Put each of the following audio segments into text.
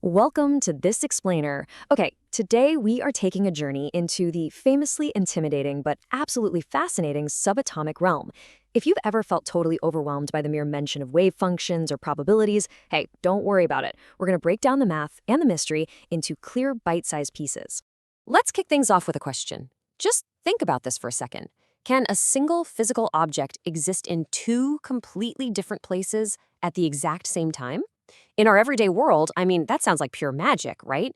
Welcome to This Explainer. Okay, today we are taking a journey into the famously intimidating but absolutely fascinating subatomic realm. If you've ever felt totally overwhelmed by the mere mention of wave functions or probabilities, hey, don't worry about it. We're going to break down the math and the mystery into clear, bite-sized pieces. Let's kick things off with a question. Just think about this for a second. Can a single physical object exist in two completely different places at the exact same time? In our everyday world, that sounds like pure magic, right?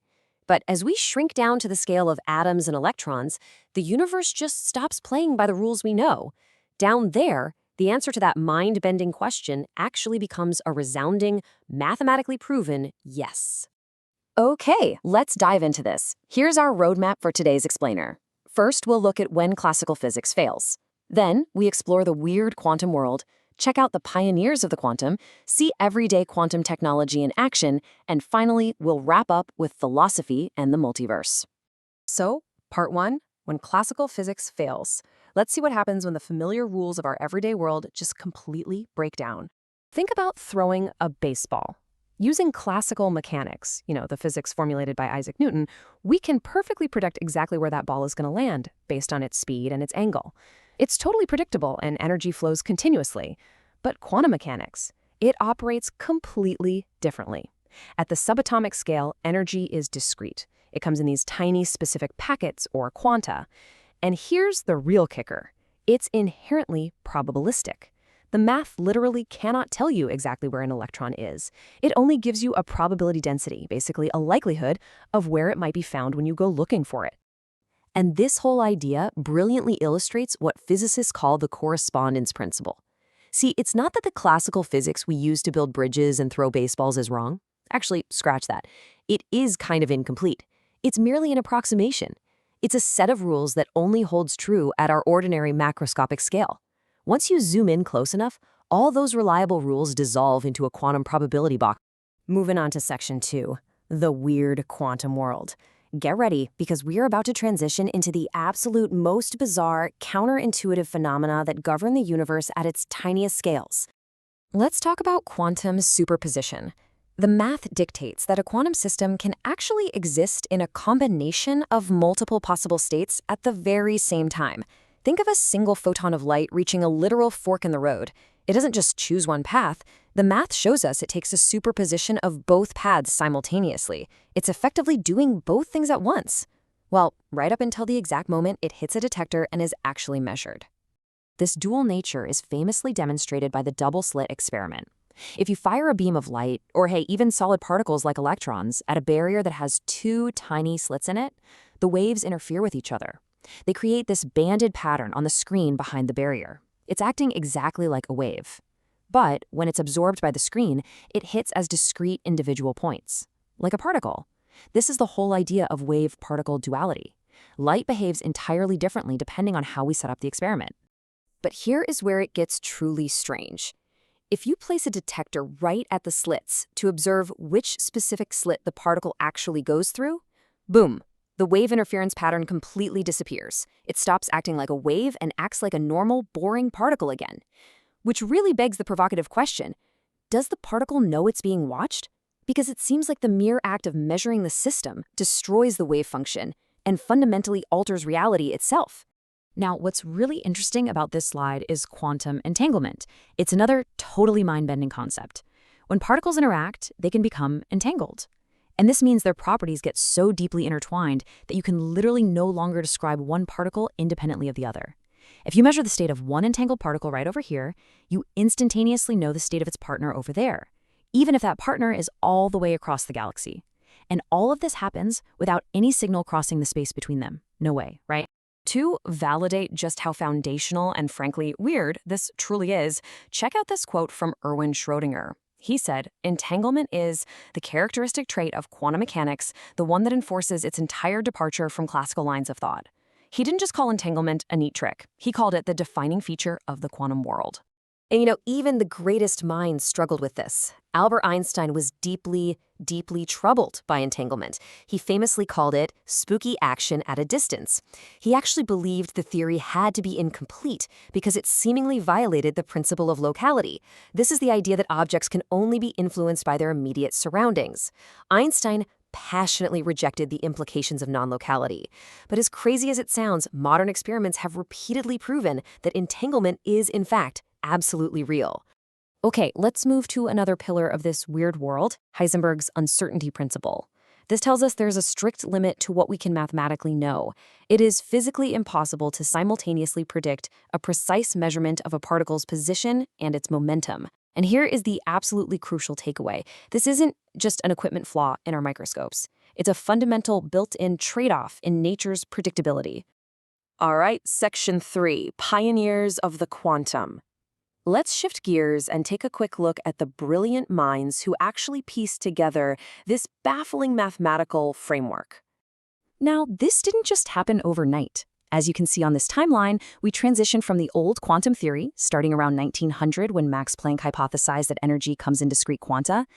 But as we shrink down to the scale of atoms and electrons, the universe just stops playing by the rules we know. Down there, the answer to that mind-bending question actually becomes a resounding, mathematically proven yes. Okay, let's dive into this. Here's our roadmap for today's explainer. First, we'll look at when classical physics fails. Then, we explore the weird quantum world, check out the pioneers of the quantum, see everyday quantum technology in action, and finally, we'll wrap up with philosophy and the multiverse. So, part one, when classical physics fails. Let's see what happens when the familiar rules of our everyday world just completely break down. Think about throwing a baseball. Using classical mechanics, the physics formulated by Isaac Newton, we can perfectly predict exactly where that ball is going to land based on its speed and its angle. It's totally predictable and energy flows continuously. But quantum mechanics, it operates completely differently. At the subatomic scale, energy is discrete. It comes in these tiny specific packets or quanta. And here's the real kicker. It's inherently probabilistic. The math literally cannot tell you exactly where an electron is. It only gives you a probability density, basically a likelihood of where it might be found when you go looking for it. And this whole idea brilliantly illustrates what physicists call the correspondence principle. See, it's not that the classical physics we use to build bridges and throw baseballs is wrong. Actually, scratch that. It is kind of incomplete. It's merely an approximation. It's a set of rules that only holds true at our ordinary macroscopic scale. Once you zoom in close enough, all those reliable rules dissolve into a quantum probability box. Moving on to section 2, the weird quantum world. Get ready, because we are about to transition into the absolute most bizarre, counterintuitive phenomena that govern the universe at its tiniest scales. Let's talk about quantum superposition. The math dictates that a quantum system can actually exist in a combination of multiple possible states at the very same time. Think of a single photon of light reaching a literal fork in the road. It doesn't just choose one path. The math shows us it takes a superposition of both paths simultaneously. It's effectively doing both things at once. Well, right up until the exact moment it hits a detector and is actually measured. This dual nature is famously demonstrated by the double-slit experiment. If you fire a beam of light, or even solid particles like electrons, at a barrier that has two tiny slits in it, the waves interfere with each other. They create this banded pattern on the screen behind the barrier. It's acting exactly like a wave. But when it's absorbed by the screen, it hits as discrete individual points, like a particle. This is the whole idea of wave-particle duality. Light behaves entirely differently depending on how we set up the experiment. But here is where it gets truly strange. If you place a detector right at the slits to observe which specific slit the particle actually goes through, boom, the wave interference pattern completely disappears. It stops acting like a wave and acts like a normal, boring particle again. Which really begs the provocative question, does the particle know it's being watched? Because it seems like the mere act of measuring the system destroys the wave function and fundamentally alters reality itself. Now, what's really interesting about this slide is quantum entanglement. It's another totally mind-bending concept. When particles interact, they can become entangled. And this means their properties get so deeply intertwined that you can literally no longer describe one particle independently of the other. If you measure the state of one entangled particle right over here, you instantaneously know the state of its partner over there, even if that partner is all the way across the galaxy. And all of this happens without any signal crossing the space between them. No way, right? To validate just how foundational and frankly weird this truly is, check out this quote from Erwin Schrödinger. He said, "Entanglement is the characteristic trait of quantum mechanics, the one that enforces its entire departure from classical lines of thought." He didn't just call entanglement a neat trick. He called it the defining feature of the quantum world. And even the greatest minds struggled with this. Albert Einstein was deeply, deeply troubled by entanglement. He famously called it spooky action at a distance. He actually believed the theory had to be incomplete because it seemingly violated the principle of locality. This is the idea that objects can only be influenced by their immediate surroundings. Einstein passionately rejected the implications of non-locality. But as crazy as it sounds, modern experiments have repeatedly proven that entanglement is, in fact, absolutely real. Okay, let's move to another pillar of this weird world, Heisenberg's uncertainty principle. This tells us there's a strict limit to what we can mathematically know. It is physically impossible to simultaneously predict a precise measurement of a particle's position and its momentum. And here is the absolutely crucial takeaway. This isn't just an equipment flaw in our microscopes. It's a fundamental built-in trade-off in nature's predictability. All right, Section 3, Pioneers of the Quantum. Let's shift gears and take a quick look at the brilliant minds who actually pieced together this baffling mathematical framework. Now, this didn't just happen overnight. As you can see on this timeline, we transitioned from the old quantum theory, starting around 1900 when Max Planck hypothesized that energy comes in discrete quanta.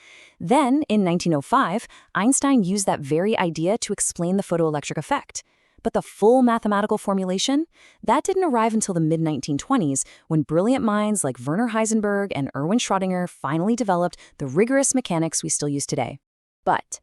Then, in 1905, Einstein used that very idea to explain the photoelectric effect. But the full mathematical formulation, that didn't arrive until the mid-1920s, when brilliant minds like Werner Heisenberg and Erwin Schrödinger finally developed the rigorous mechanics we still use today. But,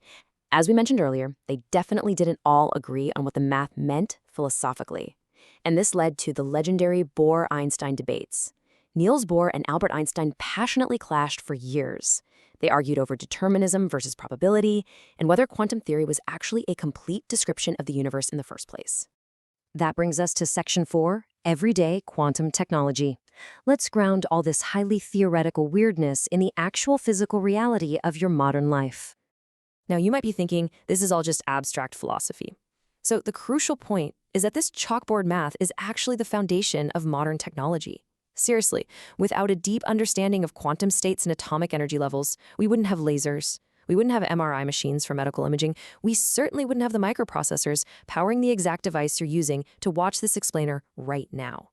as we mentioned earlier, they definitely didn't all agree on what the math meant philosophically. And this led to the legendary Bohr-Einstein debates. Niels Bohr and Albert Einstein passionately clashed for years. They argued over determinism versus probability, and whether quantum theory was actually a complete description of the universe in the first place. That brings us to Section 4, Everyday Quantum Technology. Let's ground all this highly theoretical weirdness in the actual physical reality of your modern life. Now, you might be thinking, this is all just abstract philosophy. So the crucial point is that this chalkboard math is actually the foundation of modern technology. Seriously, without a deep understanding of quantum states and atomic energy levels, we wouldn't have lasers, we wouldn't have MRI machines for medical imaging, we certainly wouldn't have the microprocessors powering the exact device you're using to watch this explainer right now.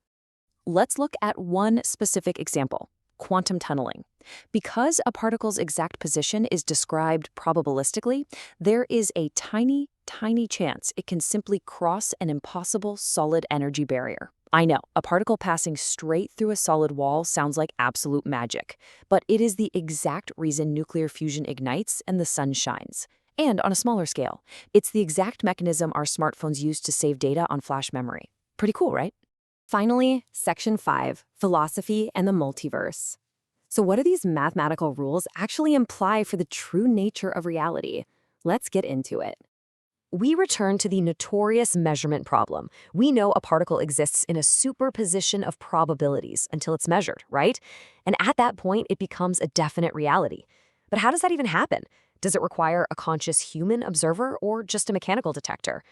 Let's look at one specific example, quantum tunneling. Because a particle's exact position is described probabilistically, there is a tiny, tiny chance it can simply cross an impossible solid energy barrier. I know, a particle passing straight through a solid wall sounds like absolute magic, but it is the exact reason nuclear fusion ignites and the sun shines. And on a smaller scale, it's the exact mechanism our smartphones use to save data on flash memory. Pretty cool, right? Finally, Section 5, Philosophy and the Multiverse. So what do these mathematical rules actually imply for the true nature of reality? Let's get into it. We return to the notorious measurement problem. We know a particle exists in a superposition of probabilities until it's measured, right? And at that point, it becomes a definite reality. But how does that even happen? Does it require a conscious human observer or just a mechanical detector?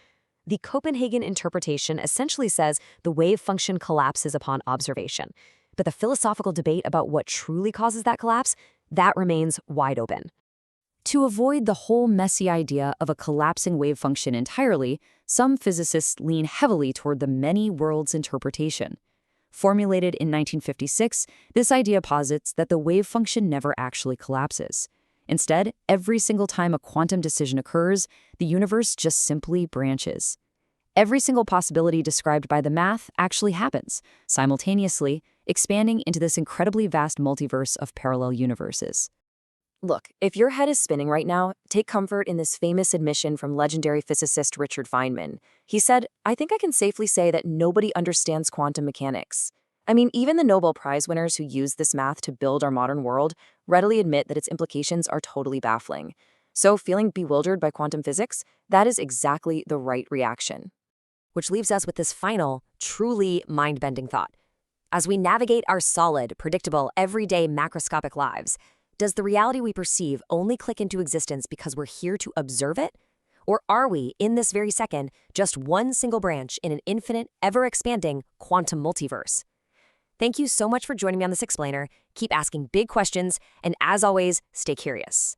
The Copenhagen interpretation essentially says the wave function collapses upon observation. But the philosophical debate about what truly causes that collapse, that remains wide open. To avoid the whole messy idea of a collapsing wave function entirely, some physicists lean heavily toward the many worlds interpretation. Formulated in 1956, this idea posits that the wave function never actually collapses. Instead, every single time a quantum decision occurs, the universe just simply branches. Every single possibility described by the math actually happens, simultaneously expanding into this incredibly vast multiverse of parallel universes. Look, if your head is spinning right now, take comfort in this famous admission from legendary physicist Richard Feynman. He said, "I think I can safely say that nobody understands quantum mechanics." I mean, even the Nobel Prize winners who use this math to build our modern world readily admit that its implications are totally baffling. So feeling bewildered by quantum physics, that is exactly the right reaction. Which leaves us with this final, truly mind-bending thought. As we navigate our solid, predictable, everyday macroscopic lives, does the reality we perceive only click into existence because we're here to observe it? Or are we, in this very second, just one single branch in an infinite, ever-expanding quantum multiverse? Thank you so much for joining me on this explainer. Keep asking big questions, and as always, stay curious.